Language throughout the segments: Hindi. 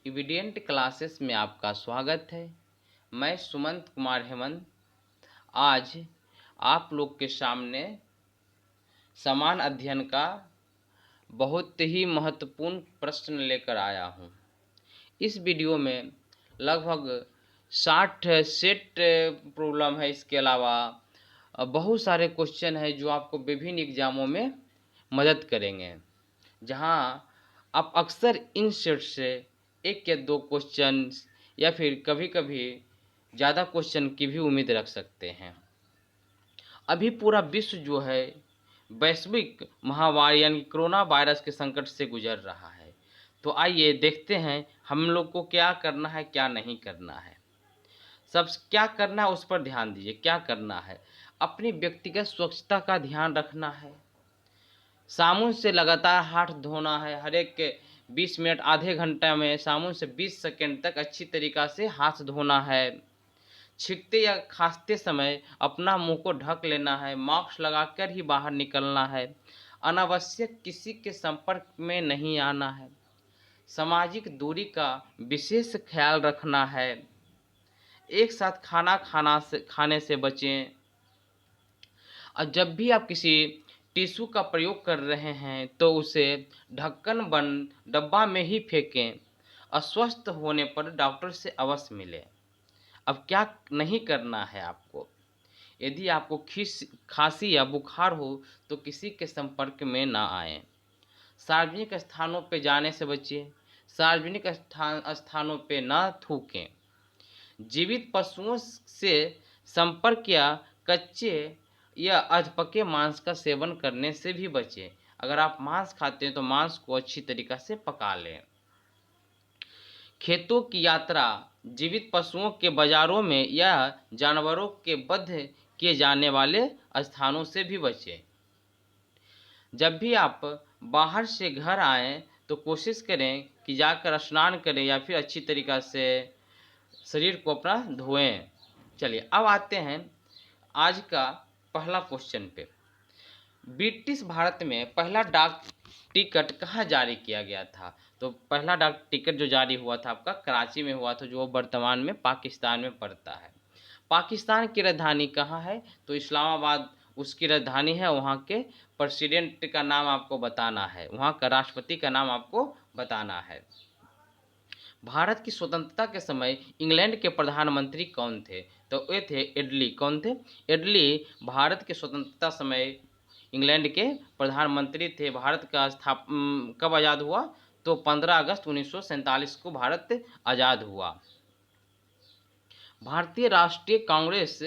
इविडेंट क्लासेस में आपका स्वागत है। मैं सुमंत कुमार हेमंत आज आप लोग के सामने समान अध्ययन का बहुत ही महत्वपूर्ण प्रश्न लेकर आया हूं। इस वीडियो में लगभग 60 सेट प्रॉब्लम है। इसके अलावा बहुत सारे क्वेश्चन हैं जो आपको विभिन्न एग्जामों में मदद करेंगे, जहां आप अक्सर इन सेट से एक या दो क्वेश्चन या फिर कभी कभी ज़्यादा क्वेश्चन की भी उम्मीद रख सकते हैं। अभी पूरा विश्व जो है वैश्विक महामारी यानी कोरोना वायरस के संकट से गुजर रहा है। तो आइए देखते हैं हम लोग को क्या करना है, क्या नहीं करना है। सब क्या करना है उस पर ध्यान दीजिए। क्या करना है, अपनी व्यक्तिगत स्वच्छता का ध्यान रखना है। साबुन से लगातार हाथ धोना है। हर एक 20 मिनट आधे घंटे में साबुन से 20 सेकंड तक अच्छी तरीक़ा से हाथ धोना है। छींकते या खांसते समय अपना मुंह को ढक लेना है। मास्क लगाकर ही बाहर निकलना है। अनावश्यक किसी के संपर्क में नहीं आना है। सामाजिक दूरी का विशेष ख्याल रखना है। एक साथ खाने से बचें। और जब भी आप किसी टिश्यू का प्रयोग कर रहे हैं तो उसे ढक्कन बंद डब्बा में ही फेंकें। अस्वस्थ होने पर डॉक्टर से अवश्य मिलें। अब क्या नहीं करना है आपको, यदि आपको खांसी या बुखार हो तो किसी के संपर्क में ना आएं। सार्वजनिक स्थानों पर जाने से बचिए। सार्वजनिक स्थानों पर ना थूकें। जीवित पशुओं से संपर्क या कच्चे या अधपके मांस का सेवन करने से भी बचें। अगर आप मांस खाते हैं तो मांस को अच्छी तरीक़ा से पका लें। खेतों की यात्रा, जीवित पशुओं के बाज़ारों में या जानवरों के वध किए जाने वाले स्थानों से भी बचें। जब भी आप बाहर से घर आएँ तो कोशिश करें कि जाकर स्नान करें या फिर अच्छी तरीक़ा से शरीर को अपना धोएं। चलिए अब आते हैं आज का पहला क्वेश्चन पे। ब्रिटिश भारत में पहला डाक टिकट कहाँ जारी किया गया था? तो पहला डाक टिकट जो जारी हुआ था आपका कराची में हुआ था, जो वर्तमान में पाकिस्तान में पड़ता है। पाकिस्तान की राजधानी कहाँ है? तो इस्लामाबाद उसकी राजधानी है। वहाँ के प्रेसिडेंट का नाम आपको बताना है, वहाँ का राष्ट्रपति का नाम आपको बताना है। भारत की स्वतंत्रता के समय इंग्लैंड के प्रधानमंत्री कौन थे? तो ये थे एडली। कौन थे? एडली भारत के स्वतंत्रता समय इंग्लैंड के प्रधानमंत्री थे। भारत का कब आज़ाद हुआ? तो 15 अगस्त 1947 को भारत आज़ाद हुआ। भारतीय राष्ट्रीय कांग्रेस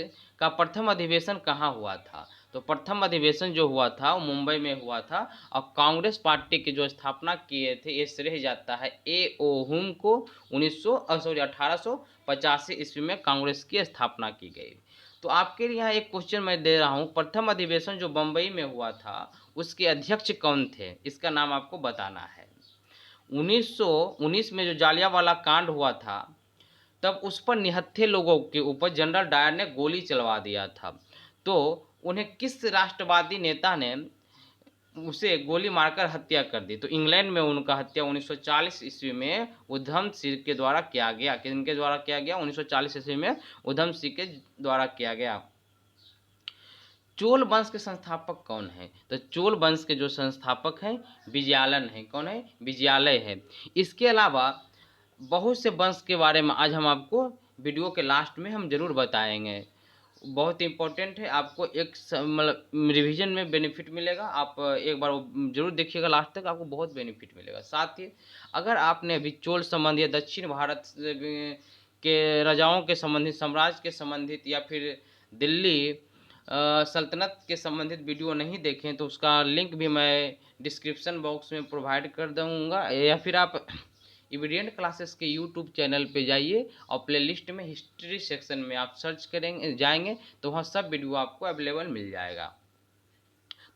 का प्रथम अधिवेशन कहाँ हुआ था? तो प्रथम अधिवेशन जो हुआ था वो मुंबई में हुआ था। और कांग्रेस पार्टी की जो स्थापना किए थे ये श्रेय जाता है ए ओ हुम को। 1885 ईस्वी में कांग्रेस की स्थापना की गई। तो आपके लिए यहाँ एक क्वेश्चन मैं दे रहा हूँ। प्रथम अधिवेशन जो बम्बई में हुआ था उसके अध्यक्ष कौन थे? इसका नाम आपको बताना है। 1919 में जो जालियांवाला कांड हुआ था तब उस पर निहत्थे लोगों के ऊपर जनरल डायर ने गोली चलवा दिया था। तो उन्हें किस राष्ट्रवादी नेता ने उसे गोली मारकर हत्या कर दी? तो इंग्लैंड में उनका हत्या 1940 ईस्वी में उधम सिंह के द्वारा किया गया। किनके द्वारा किया गया? 1940 ईस्वी में उधम सिंह के द्वारा किया गया। चोल वंश के संस्थापक कौन है? तो चोल वंश के जो संस्थापक हैं विजयालन है। कौन है? विजयालय है। इसके अलावा बहुत से वंश के बारे में आज हम आपको वीडियो के लास्ट में हम जरूर बताएंगे। बहुत इंपॉर्टेंट है, आपको एक मतलब रिवीजन में बेनिफिट मिलेगा। आप एक बार जरूर देखिएगा लास्ट तक, आपको बहुत बेनिफिट मिलेगा। साथ ही अगर आपने अभी चोल संबंधी या दक्षिण भारत के राजाओं के संबंधित, साम्राज्य के संबंधित या फिर दिल्ली सल्तनत के संबंधित वीडियो नहीं देखें तो उसका लिंक भी मैं डिस्क्रिप्शन बॉक्स में प्रोवाइड कर दूँगा। या फिर आप इविडेंट क्लासेस के यूट्यूब चैनल पे जाइए और प्लेलिस्ट में हिस्ट्री सेक्शन में आप सर्च करेंगे जाएंगे तो वहाँ सब वीडियो आपको अवेलेबल मिल जाएगा।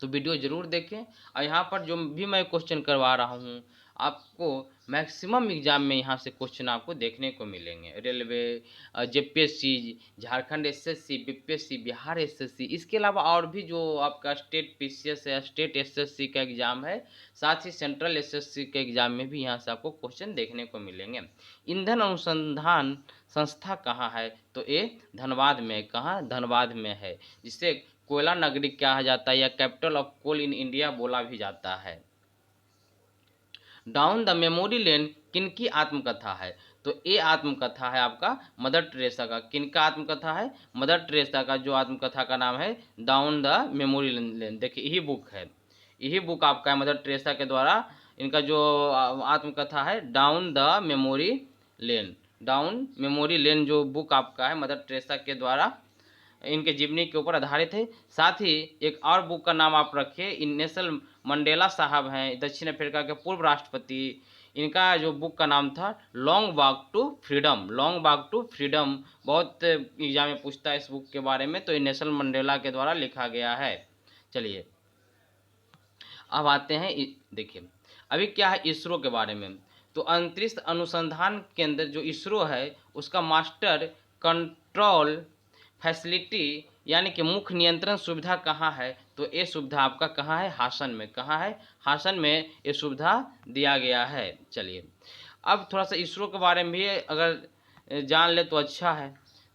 तो वीडियो ज़रूर देखें। और यहाँ पर जो भी मैं क्वेश्चन करवा रहा हूँ आपको मैक्सिमम एग्जाम में यहाँ से क्वेश्चन आपको देखने को मिलेंगे। Railway, JPSC, Jharkhand SSC, BPSC, Bihar SSC, इसके अलावा और भी जो आपका स्टेट पीसीएस है, स्टेट एसएससी का एग्ज़ाम है, साथ ही सेंट्रल एसएससी के एग्ज़ाम में भी यहाँ से आपको क्वेश्चन देखने को मिलेंगे। ईंधन अनुसंधान संस्था कहाँ है? तो ये धनबाद में। कहाँ? धनबाद में है, जिसे कोयला नगरी कहा जाता है या capital of coal in India बोला भी जाता है। डाउन द मेमोरी लेन किनकी आत्मकथा है? तो ये आत्मकथा है आपका मदर टेरेसा का। किनका आत्मकथा है? मदर टेरेसा का। जो आत्मकथा का नाम है डाउन द मेमोरी लेन। देखिए यही बुक है, यही बुक आपका है मदर टेरेसा के द्वारा। इनका जो आत्मकथा है down the memory lane, down memory lane जो बुक आपका है मदर टेरेसा के द्वारा इनके जीवनी के ऊपर आधारित है। साथ ही एक और बुक का नाम आप रखिए, नेल्सन मंडेला साहब हैं, दक्षिण अफ्रीका के पूर्व राष्ट्रपति। इनका जो बुक का नाम था long walk to freedom. Long walk to freedom बहुत एग्जाम में पूछता है इस बुक के बारे में, तो ये नेल्सन मंडेला के द्वारा लिखा गया है। चलिए अब आते हैं, देखिए अभी क्या है इसरो के बारे में। तो अंतरिक्ष अनुसंधान केंद्र जो इसरो है उसका मास्टर कंट्रोल फैसिलिटी यानी कि मुख्य नियंत्रण सुविधा कहाँ है? तो ये सुविधा आपका कहाँ है? हासन में। कहाँ है? हासन में ये सुविधा दिया गया है। चलिए अब थोड़ा सा इसरो के बारे में भी अगर जान ले तो अच्छा है।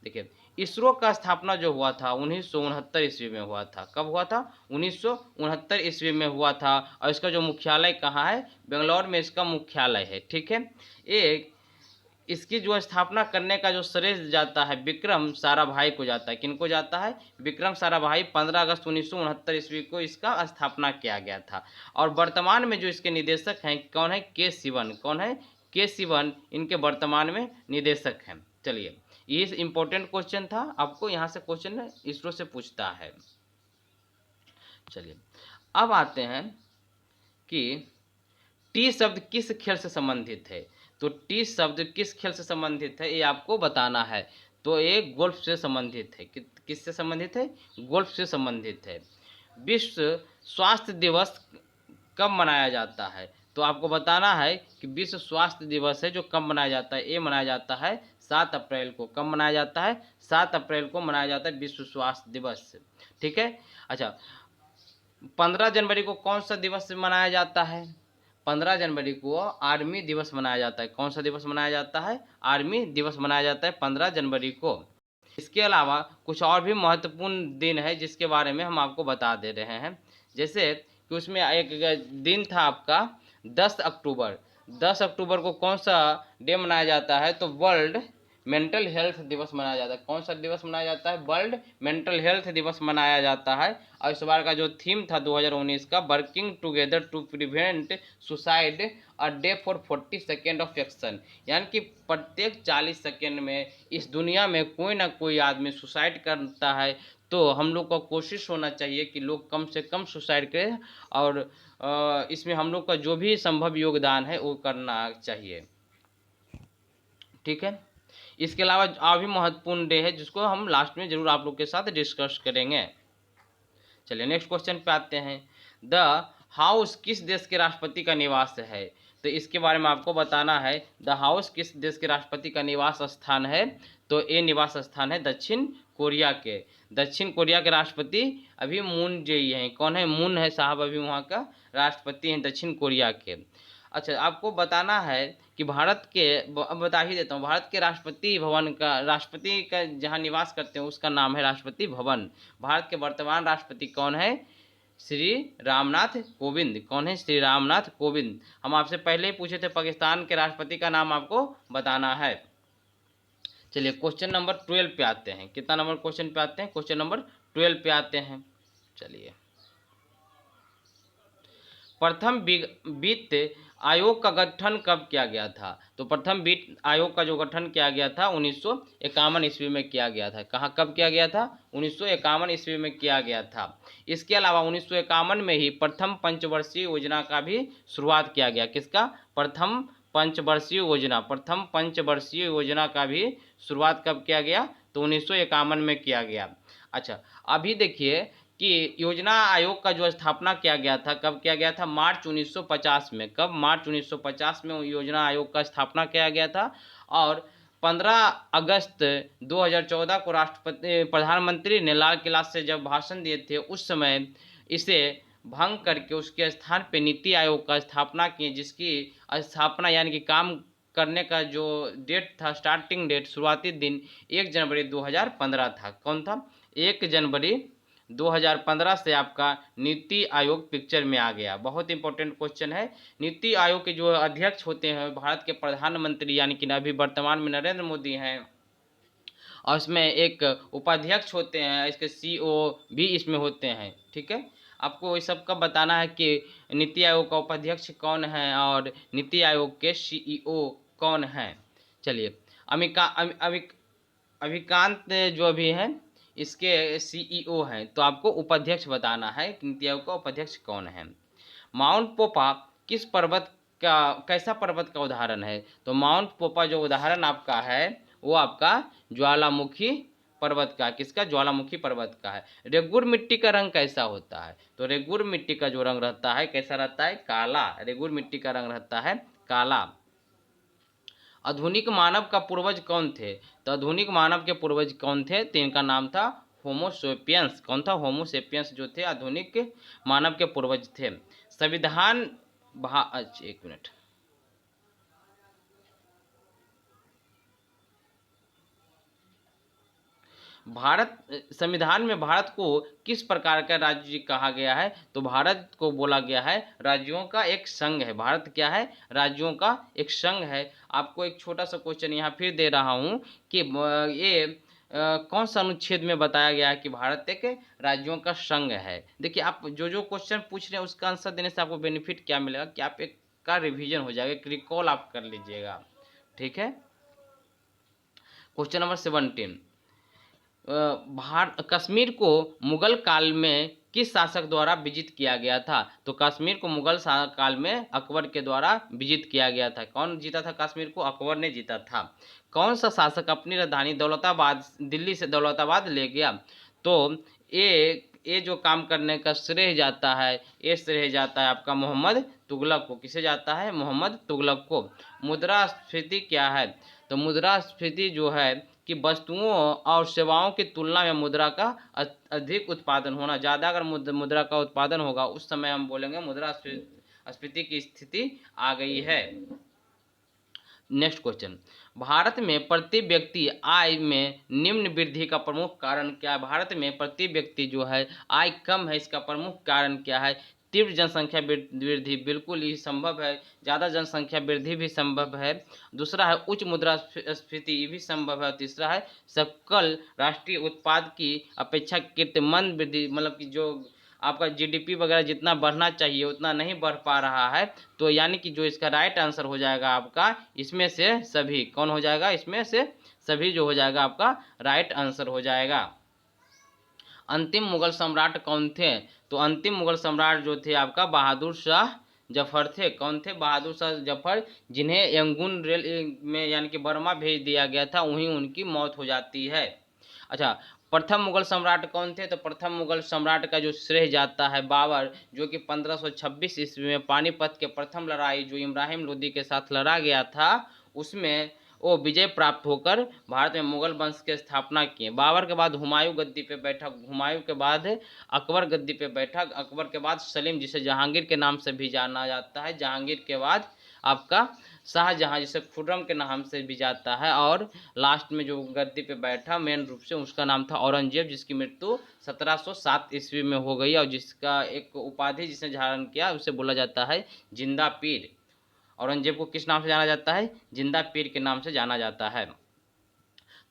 देखिए इसरो का स्थापना जो हुआ था 1969 ईस्वी में हुआ था। कब हुआ था? 1969 ईस्वी में हुआ था। और इसका जो मुख्यालय कहाँ है? बेंगलोर में इसका मुख्यालय है। ठीक है। एक इसकी जो स्थापना करने का जो श्रेय जाता है विक्रम साराभाई को जाता है। किनको जाता है? विक्रम साराभाई। 15 अगस्त 1969 ईस्वी को इसका स्थापना किया गया था। और वर्तमान में जो इसके निदेशक हैं कौन है? के सिवन। कौन है? के सिवन इनके वर्तमान में निदेशक हैं। चलिए ये इंपॉर्टेंट क्वेश्चन था, आपको यहाँ से क्वेश्चन इसरो से पूछता है। चलिए अब आते हैं कि टी शब्द किस खेल से संबंधित है? तो टी शब्द किस खेल से संबंधित है ये आपको बताना है। तो ये गोल्फ से संबंधित है। किससे संबंधित है? गोल्फ से संबंधित है। विश्व स्वास्थ्य दिवस कब मनाया जाता है? तो आपको बताना है कि विश्व स्वास्थ्य दिवस है जो कब मनाया जाता है। ये मनाया जाता है 7 अप्रैल को। कब मनाया जाता है? 7 अप्रैल को मनाया जाता है विश्व स्वास्थ्य दिवस। ठीक है। अच्छा 15 जनवरी को कौन सा दिवस मनाया जाता है? 15 जनवरी को आर्मी दिवस मनाया जाता है। कौन सा दिवस मनाया जाता है? आर्मी दिवस मनाया जाता है 15 जनवरी को। इसके अलावा कुछ और भी महत्वपूर्ण दिन है जिसके बारे में हम आपको बता दे रहे हैं। जैसे कि उसमें एक दिन था आपका 10 अक्टूबर। 10 अक्टूबर को कौन सा डे मनाया जाता है? तो वर्ल्ड मेंटल हेल्थ दिवस मनाया जाता है। कौन सा दिवस मनाया जाता है? वर्ल्ड मेंटल हेल्थ दिवस मनाया जाता है। और इस बार का जो थीम था 2019 का working together to prevent suicide a day for 40 second of action, यानी कि प्रत्येक 40 सेकेंड में इस दुनिया में कोई ना कोई आदमी सुसाइड करता है। तो हम लोग को कोशिश होना चाहिए कि लोग कम से कम सुसाइड करें और इसमें हम लोग का जो भी संभव योगदान है वो करना चाहिए। ठीक है। इसके अलावा और भी महत्वपूर्ण डे है जिसको हम लास्ट में जरूर आप लोग के साथ डिस्कस करेंगे। चलिए नेक्स्ट क्वेश्चन पे आते हैं। द हाउस किस देश के राष्ट्रपति का निवास है? तो इसके बारे में आपको बताना है द हाउस किस देश के राष्ट्रपति का निवास स्थान है। तो ये निवास स्थान है दक्षिण कोरिया के। दक्षिण कोरिया के राष्ट्रपति अभी मून जे हैं। कौन है? मून है साहब, अभी वहाँ का राष्ट्रपति हैं दक्षिण कोरिया के। अच्छा आपको बताना है कि भारत के, अब बता ही देता हूँ, भारत के राष्ट्रपति भवन का, राष्ट्रपति का जहाँ निवास करते हैं उसका नाम है राष्ट्रपति भवन। भारत के वर्तमान राष्ट्रपति कौन है? श्री रामनाथ कोविंद। कौन है? श्री रामनाथ कोविंद। हम आपसे पहले ही पूछे थे पाकिस्तान के राष्ट्रपति का नाम आपको बताना है। चलिए क्वेश्चन नंबर 12 पे आते हैं। कितना नंबर क्वेश्चन पे आते हैं? क्वेश्चन नंबर 12 पे आते हैं। चलिए प्रथम वित्त आयोग का गठन कब किया गया था? तो प्रथम वित्त आयोग का जो गठन किया गया था 1951 ईस्वी में किया गया था। कहाँ कब किया गया था? 1951 ईस्वी में किया गया था। इसके अलावा 1951 में ही प्रथम पंचवर्षीय योजना का भी शुरुआत किया गया। किसका? प्रथम पंचवर्षीय योजना। प्रथम पंचवर्षीय योजना का भी शुरुआत कब किया गया? तो 1951 में किया गया। अच्छा अभी देखिए कि योजना आयोग का जो स्थापना किया गया था, कब किया गया था? मार्च 1950 में। कब? मार्च 1950 में योजना आयोग का स्थापना किया गया था। और 15 अगस्त 2014 को राष्ट्रपति प्रधानमंत्री ने लाल किला से जब भाषण दिए थे, उस समय इसे भंग करके उसके स्थान पे नीति आयोग का स्थापना की, जिसकी स्थापना यानी कि काम करने का जो डेट था, स्टार्टिंग डेट, शुरुआती दिन 1 जनवरी 2015 था। कौन था? 1 जनवरी 2015 से आपका नीति आयोग पिक्चर में आ गया। बहुत इंपॉर्टेंट क्वेश्चन है। नीति आयोग के जो अध्यक्ष होते हैं भारत के प्रधानमंत्री, यानी कि अभी वर्तमान में नरेंद्र मोदी हैं, और इसमें एक उपाध्यक्ष होते हैं, इसके सीईओ भी इसमें होते हैं। ठीक है, आपको ये सब कब बताना है कि नीति आयोग का उपाध्यक्ष कौन है और नीति आयोग के सीईओ कौन है। चलिए, अभिकांत जो अभी हैं इसके सीईओ हैं, तो आपको उपाध्यक्ष बताना है कि नीति आयोग का उपाध्यक्ष कौन है। माउंट पोपा किस पर्वत का, कैसा पर्वत का उदाहरण है? तो माउंट पोपा जो उदाहरण आपका है वो आपका ज्वालामुखी पर्वत का, किसका? ज्वालामुखी पर्वत का है। रेगुर मिट्टी का रंग कैसा होता है? तो रेगुर मिट्टी का जो रंग रहता है कैसा रहता है? काला। रेगुर मिट्टी का रंग रहता है काला। आधुनिक मानव का पूर्वज कौन थे? तो आधुनिक मानव के पूर्वज कौन थे? तो इनका नाम था होमोसेपियंस। कौन था? होमोसेपियंस जो थे आधुनिक मानव के पूर्वज थे। संविधान अच्छा, एक मिनट। भारत संविधान में भारत को किस प्रकार का राज्य कहा गया है? तो भारत को बोला गया है राज्यों का एक संघ है। भारत क्या है? राज्यों का एक संघ है। आपको एक छोटा सा क्वेश्चन यहाँ फिर दे रहा हूँ कि ये कौन सा अनुच्छेद में बताया गया है कि भारत एक राज्यों का संघ है? देखिए, आप जो जो क्वेश्चन पूछ रहे हैं उसका आंसर देने से आपको बेनिफिट क्या मिलेगा कि आप एक का रिवीजन हो जाएगा, एक रिकॉल आप कर लीजिएगा। ठीक है, क्वेश्चन नंबर 17। कश्मीर को मुगल काल में किस शासक द्वारा विजित किया गया था? तो कश्मीर को मुगल काल में अकबर के द्वारा विजित किया गया था। कौन जीता था कश्मीर को? अकबर ने जीता था। कौन सा शासक अपनी राजधानी दौलताबाद, दिल्ली से दौलताबाद ले गया? तो ये जो काम करने का श्रेय जाता है, ये श्रेय जाता है आपका मोहम्मद तुगलक को। किसे जाता है? मोहम्मद तुगलक को। मुद्रास्फीति क्या है? तो मुद्रास्फीति जो है कि वस्तुओं और सेवाओं की तुलना में मुद्रा का अधिक उत्पादन होना। ज़्यादा अगर मुद्रा का उत्पादन होगा उस समय हम बोलेंगे मुद्रास्फीति की स्थिति आ गई है। नेक्स्ट क्वेश्चन, भारत में प्रति व्यक्ति आय में निम्न वृद्धि का प्रमुख कारण क्या है? भारत में प्रति व्यक्ति जो है आय कम है, इसका प्रमुख कारण क्या है? तीव्र जनसंख्या वृद्धि, बिल्कुल ही संभव है। ज़्यादा जनसंख्या वृद्धि भी संभव है। दूसरा है उच्च मुद्रास्फीति, ये भी संभव है। तीसरा है सकल राष्ट्रीय उत्पाद की अपेक्षाकृत मंद वृद्धि, मतलब कि जो आपका जीडीपी वगैरह जितना बढ़ना चाहिए उतना नहीं बढ़ पा रहा है। तो यानी कि जो इसका राइट आंसर हो जाएगा आपका इसमें से सभी। कौन हो जाएगा? इसमें से सभी जो हो जाएगा आपका राइट आंसर हो जाएगा। अंतिम मुगल सम्राट कौन थे? तो अंतिम मुगल सम्राट जो थे आपका बहादुर शाह जफर थे। कौन थे? बहादुर शाह जफर, जिन्हें यंगून रेल में यानी कि बर्मा भेज दिया गया था, वहीं उनकी मौत हो जाती है। अच्छा, प्रथम मुगल सम्राट कौन थे? तो प्रथम मुगल सम्राट का जो श्रेय जाता है बाबर, जो कि 1526 ईस्वी में पानीपत के प्रथम लड़ाई जो इब्राहिम लोदी के साथ लड़ा गया था उसमें वो विजय प्राप्त होकर भारत में मुगल वंश की स्थापना किए। बाबर के बाद हुमायूं गद्दी पे बैठा, हुमायूं के बाद अकबर गद्दी पे बैठा, अकबर के बाद सलीम जिसे जहांगीर के नाम से भी जाना जाता है, जहांगीर के बाद आपका शाहजहां जिसे खुर्रम के नाम से भी जाता है, और लास्ट में जो गद्दी पे बैठा मेन रूप से उसका नाम था औरंगजेब, जिसकी मृत्यु 1707 ईस्वी में हो गई और जिसका एक उपाधि जिसने धारण किया उसे बोला जाता है जिंदा पीर। औरंगजेब को किस नाम से जाना जाता है? जिंदा पीर के नाम से जाना जाता है।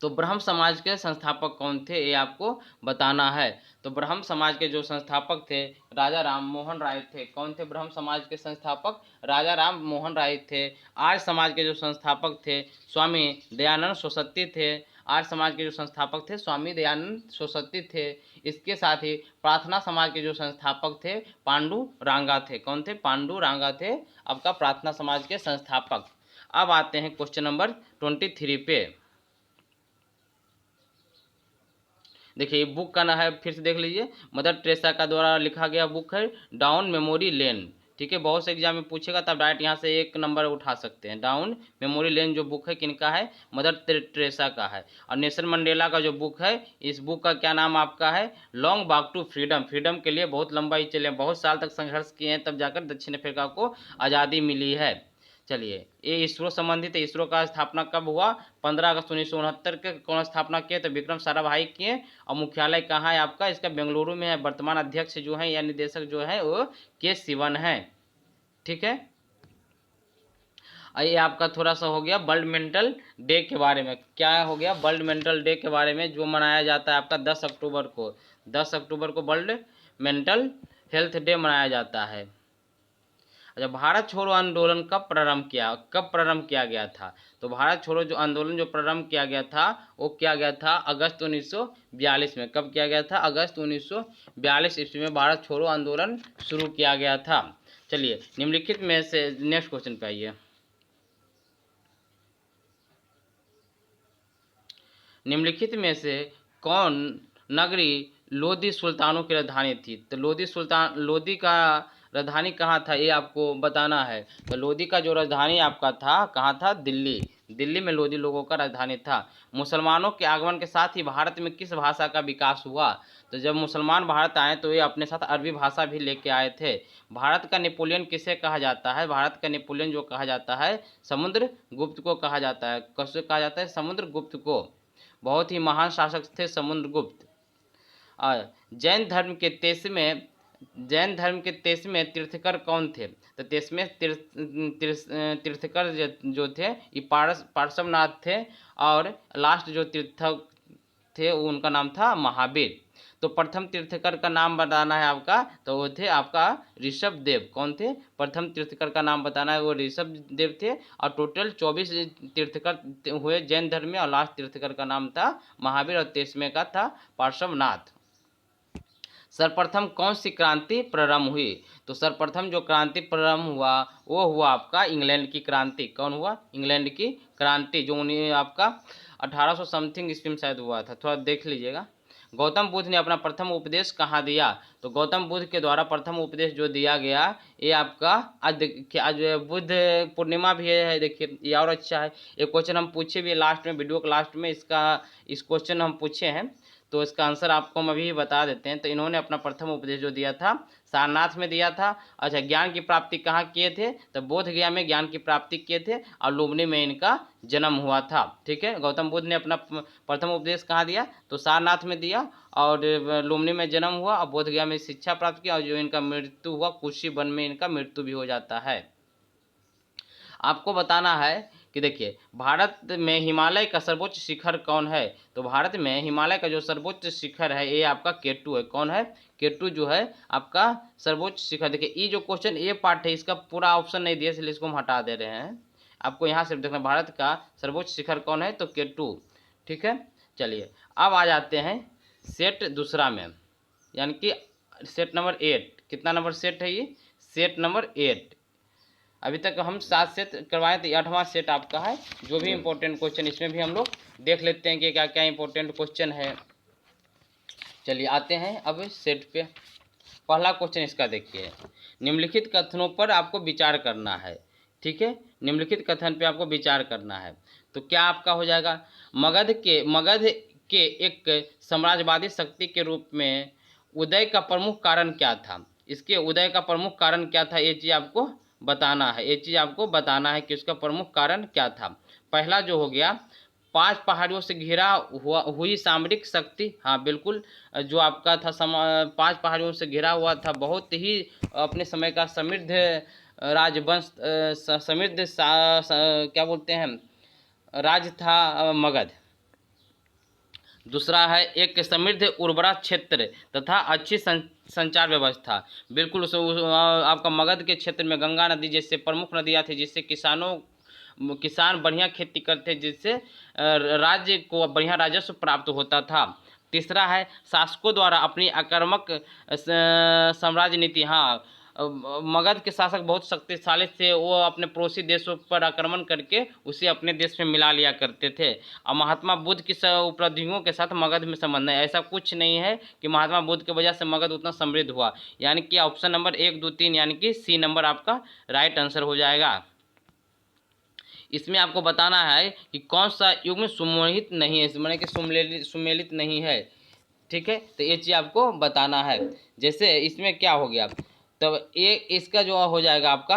तो ब्रह्म समाज के संस्थापक कौन थे ये आपको बताना है। तो ब्रह्म समाज के जो संस्थापक थे राजा राम मोहन राय थे। कौन थे ब्रह्म समाज के संस्थापक? राजा राम मोहन राय थे। आर्य समाज के जो संस्थापक थे स्वामी दयानंद सरस्वती थे। आर्य समाज के जो संस्थापक थे स्वामी दयानंद सरस्वती थे। इसके साथ ही प्रार्थना समाज के जो संस्थापक थे पांडु रांगा थे। कौन थे? पांडु रांगा थे आपका प्रार्थना समाज के संस्थापक। अब आते हैं क्वेश्चन नंबर 23 पे। देखिए ये बुक का ना है, फिर से देख लीजिए, मदर टेरेसा का द्वारा लिखा गया बुक है डाउन मेमोरी लेन। ठीक है, बहुत से एग्जाम में पूछेगा तब डायरेक्ट यहाँ से एक नंबर उठा सकते हैं। डाउन मेमोरी लेन जो बुक है किनका है, मदर टेरेसा का है। और नेल्सन मंडेला का जो बुक है, इस बुक का क्या नाम आपका है, long walk to freedom. Freedom के लिए बहुत लंबा ही चले, बहुत साल तक संघर्ष किए हैं, तब जाकर दक्षिण अफ्रीका को आज़ादी मिली है। चलिए, ये इसरो संबंधित है। इसरो का स्थापना कब हुआ, 15 अगस्त 1969 के कौन स्थापना किए, तो विक्रम साराभाई किए। और मुख्यालय कहाँ है आपका, इसका बेंगलुरु में है। वर्तमान अध्यक्ष जो है या निदेशक जो है वो के सिवन है। ठीक है, ये आपका थोड़ा सा हो गया वर्ल्ड मेंटल डे के बारे में। क्या हो गया, वर्ल्ड मेंटल डे के बारे में, जो मनाया जाता है आपका 10 अक्टूबर को। 10 अक्टूबर को वर्ल्ड मेंटल हेल्थ डे मनाया जाता है। अच्छा, भारत छोड़ो आंदोलन कब प्रारंभ किया गया था, तो भारत छोड़ो जो आंदोलन जो प्रारंभ किया गया था वो किया गया था अगस्त 1942 में। कब किया गया था, अगस्त 1942 ईस्वी में भारत छोड़ो आंदोलन शुरू किया गया था। चलिए, निम्नलिखित में से नेक्स्ट क्वेश्चन पे आइए। निम्नलिखित में से कौन नगरी लोदी सुल्तानों की राजधानी थी, तो लोदी का राजधानी कहाँ था ये आपको बताना है। तो लोदी का जो राजधानी आपका था कहाँ था, दिल्ली। दिल्ली में लोदी लोगों का राजधानी था। मुसलमानों के आगमन के साथ ही भारत में किस भाषा का विकास हुआ, तो जब मुसलमान भारत आए तो ये अपने साथ अरबी भाषा भी लेके आए थे। भारत का नेपोलियन किसे कहा जाता है, भारत का नेपोलियन जो कहा जाता है समुद्र गुप्त को कहा जाता है। कैसे कहा जाता है, समुद्र गुप्त को। बहुत ही महान शासक थे समुद्रगुप्त। और जैन धर्म के 23वें तीर्थकर कौन थे, तो 23वें तीर्थकर जो थे ये पार्श्वनाथ थे। और लास्ट जो तीर्थक थे उनका नाम था महावीर। तो प्रथम तीर्थकर का नाम बताना है आपका, तो वो थे आपका ऋषभ देव। कौन थे, प्रथम तीर्थकर का नाम बताना है, वो ऋषभ देव थे। और टोटल 24 तीर्थकर हुए जैन धर्म में, और लास्ट तीर्थकर का नाम था महावीर, और 23वें का था पार्श्वनाथ। सर्वप्रथम कौन सी क्रांति प्रारंभ हुई, तो सर्वप्रथम जो क्रांति प्रारंभ हुआ वो हुआ आपका इंग्लैंड की क्रांति। कौन हुआ, इंग्लैंड की क्रांति, जो आपका 1800 समथिंग ईस्वी में शायद हुआ था, थोड़ा देख लीजिएगा। गौतम बुद्ध ने अपना प्रथम उपदेश कहाँ दिया, तो गौतम बुद्ध के द्वारा प्रथम उपदेश जो दिया गया ये आपका आज बुद्ध पूर्णिमा भी है। देखिए ये और अच्छा है, ये क्वेश्चन हम पूछे भी लास्ट में, वीडियो के लास्ट में इस क्वेश्चन हम पूछे हैं, तो इसका आंसर आपको हम अभी बता देते हैं। तो इन्होंने अपना प्रथम उपदेश जो दिया था सारनाथ में दिया था। अच्छा, ज्ञान की प्राप्ति कहाँ किए थे, तो बोध गया में ज्ञान की प्राप्ति किए थे, और लुम्बिनी में इनका जन्म हुआ था। ठीक है, गौतम बुद्ध ने अपना प्रथम उपदेश कहाँ दिया, तो सारनाथ में दिया, और लुम्बिनी में जन्म हुआ, और बोध गया में शिक्षा प्राप्त किया, और जो इनका मृत्यु हुआ कुशी वन में इनका मृत्यु भी हो जाता है। आपको बताना है कि देखिए भारत में हिमालय का सर्वोच्च शिखर कौन है, तो भारत में हिमालय का जो सर्वोच्च शिखर है ये आपका केटू है। कौन है, केटू जो है आपका सर्वोच्च शिखर। देखिए ये जो क्वेश्चन ये पार्ट है इसका पूरा ऑप्शन नहीं दिया, इसलिए इसको हम हटा दे रहे हैं। आपको यहाँ सिर्फ देखना भारत का सर्वोच्च शिखर कौन है, तो केटू। ठीक है, चलिए अब आ जाते हैं सेट दूसरा में, यानी कि सेट नंबर 8। कितना नंबर सेट है ये, सेट नंबर 8। अभी तक हम 7 सेट करवाए थे, 8वां सेट आपका है। जो भी इंपॉर्टेंट क्वेश्चन इसमें भी हम लोग देख लेते हैं कि क्या क्या इंपॉर्टेंट क्वेश्चन है। चलिए आते हैं अब सेट पे। पहला क्वेश्चन इसका देखिए, निम्नलिखित कथनों पर आपको विचार करना है। ठीक है, निम्नलिखित कथन पे आपको विचार करना है। तो क्या आपका हो जाएगा, मगध के एक साम्राज्यवादी शक्ति के रूप में उदय का प्रमुख कारण क्या था, इसके उदय का प्रमुख कारण क्या था, ये चीज़ आपको बताना है। ये चीज़ आपको बताना है कि उसका प्रमुख कारण क्या था। पहला जो हो गया, 5 पहाड़ियों से घिरा हुई सामरिक शक्ति। हाँ बिल्कुल, जो आपका था 5 पहाड़ियों से घिरा हुआ था, बहुत ही अपने समय का समृद्ध राजवंश, समृद्ध क्या बोलते हैं राज था मगध। दूसरा है एक समृद्ध उर्वरा क्षेत्र तथा अच्छी संचार व्यवस्था। बिल्कुल आपका मगध के क्षेत्र में गंगा नदी जैसे प्रमुख नदियाँ थी, जिससे किसान बढ़िया खेती करते, जिससे राज्य को बढ़िया राजस्व प्राप्त होता था। तीसरा है शासकों द्वारा अपनी आक्रामक साम्राज्य नीति। हाँ, मगध के शासक बहुत शक्तिशाली थे, वो अपने पड़ोसी देशों पर आक्रमण करके उसे अपने देश में मिला लिया करते थे। और महात्मा बुद्ध की उपलब्धियों के साथ मगध में संबंध है, ऐसा कुछ नहीं है कि महात्मा बुद्ध की वजह से मगध उतना समृद्ध हुआ। यानी कि ऑप्शन नंबर 1, 2, 3 यानी कि सी नंबर आपका राइट आंसर हो जाएगा। इसमें आपको बताना है कि कौन सा युग्म सुमोहित नहीं है, माने कि सुमेलित नहीं है। ठीक है, तो ये चीज़ आपको बताना है। जैसे इसमें क्या हो गया, तब ये इसका जो हो जाएगा आपका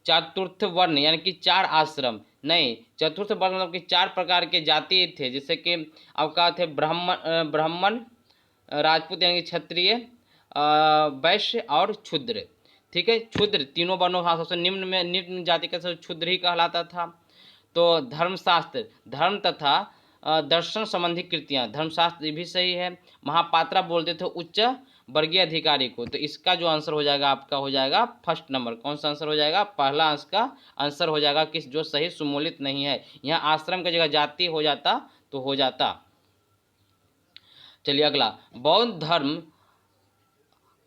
चतुर्थ वर्ण, यानी कि 4 आश्रम नहीं, चतुर्थ वर्ण मतलब कि 4 प्रकार के जाति थे, जैसे कि आपका थे ब्राह्मण, राजपूत यानी कि क्षत्रिय, वैश्य और क्षुद्र। ठीक है, क्षुद्र तीनों वर्णों का सबसे निम्न जाति का सब क्षुद्र ही कहलाता था। तो धर्मशास्त्र, धर्म तथा दर्शन संबंधी कृतियाँ, धर्मशास्त्र भी सही है। महापात्रा बोलते थे उच्च वर्गीय अधिकारी को, तो इसका जो आंसर हो जाएगा आपका हो जाएगा फर्स्ट नंबर। कौन सा आंसर हो जाएगा, पहला अंश का आंसर हो जाएगा किस, जो सही सुमोलित नहीं है। यहाँ आश्रम की जगह जाति हो जाता तो हो जाता। चलिए अगला, बौद्ध धर्म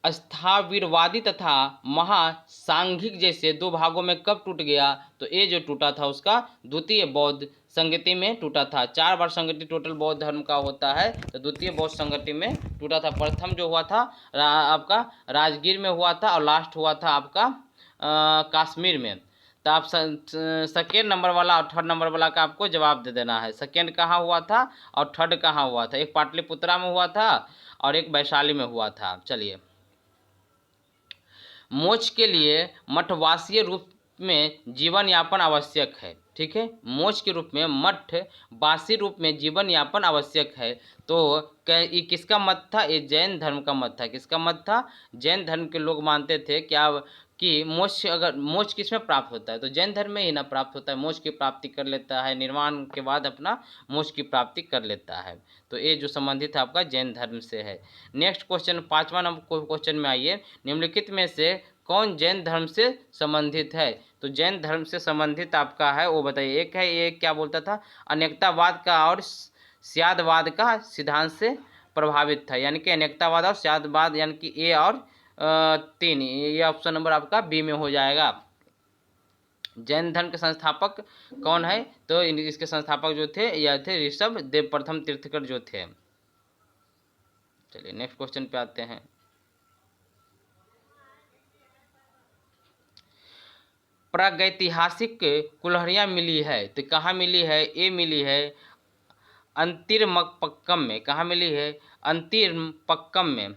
स्थाविरवादी तथा महासांघिक जैसे 2 भागों में कब टूट गया, तो ये जो टूटा था उसका द्वितीय बौद्ध संगति में टूटा था। 4 बार संगति टोटल बौद्ध धर्म का होता है, तो द्वितीय बौद्ध संगति में टूटा था। प्रथम जो हुआ था आपका राजगीर में हुआ था, और लास्ट हुआ था आपका कश्मीर में। तो आप सेकेंड नंबर वाला और थर्ड नंबर वाला का आपको जवाब दे देना है। सेकेंड कहाँ हुआ था और थर्ड कहाँ हुआ था, एक पाटलिपुत्रा में हुआ था और एक वैशाली में हुआ था। चलिए, मोक्ष के लिए मठवासीय रूप में जीवन यापन आवश्यक है। ठीक है, मोक्ष के रूप में मठवासी रूप में जीवन यापन आवश्यक है। तो ये किसका मत था, ये जैन धर्म का मत था। किसका मत था, जैन धर्म के लोग मानते थे क्या कि मोक्ष, अगर मोक्ष किस में प्राप्त होता है तो जैन धर्म में ही ना प्राप्त होता है। मोक्ष की प्राप्ति कर लेता है, निर्वाण के बाद अपना मोक्ष की प्राप्ति कर लेता है। तो ये जो संबंधित है आपका जैन धर्म से है। नेक्स्ट क्वेश्चन, 5वां नंबर क्वेश्चन में आइए, निम्नलिखित में से कौन जैन धर्म से संबंधित है। तो जैन धर्म से संबंधित आपका है वो बताइए। एक है, ये क्या बोलता था, अनेकतावाद का और स्यादवाद का सिद्धांत से प्रभावित था। यानी कि अनेकतावाद और स्यादवाद, यानी कि ए और 3, ये ऑप्शन नंबर आपका बी में हो जाएगा। जैन धर्म के संस्थापक कौन है, तो इसके संस्थापक जो थे यह थे ऋषभ देव प्रथम तीर्थकर जो थे। चलिए नेक्स्ट क्वेश्चन पे आते हैं। प्रागैतिहासिक कुल्हाड़ियाँ मिली है, तो कहाँ मिली है, ए मिली है अंतिरमपक्कम में। कहाँ मिली है, अंतिरमपक्कम में।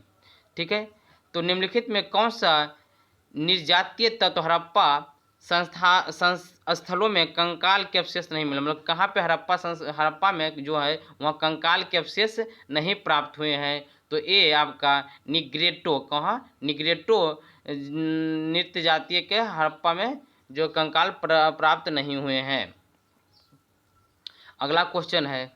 ठीक है, तो निम्नलिखित में कौन सा निर्जातीय तत्व हड़प्पा स्थलों में कंकाल के अवशेष नहीं मिले, मतलब कहाँ पे हड़प्पा में जो है वहाँ कंकाल के अवशेष नहीं प्राप्त हुए हैं। तो ये आपका निग्रेटो, कहाँ, निग्रेटो नृत्य जातीय के हड़प्पा में जो कंकाल प्राप्त नहीं हुए हैं। अगला क्वेश्चन है,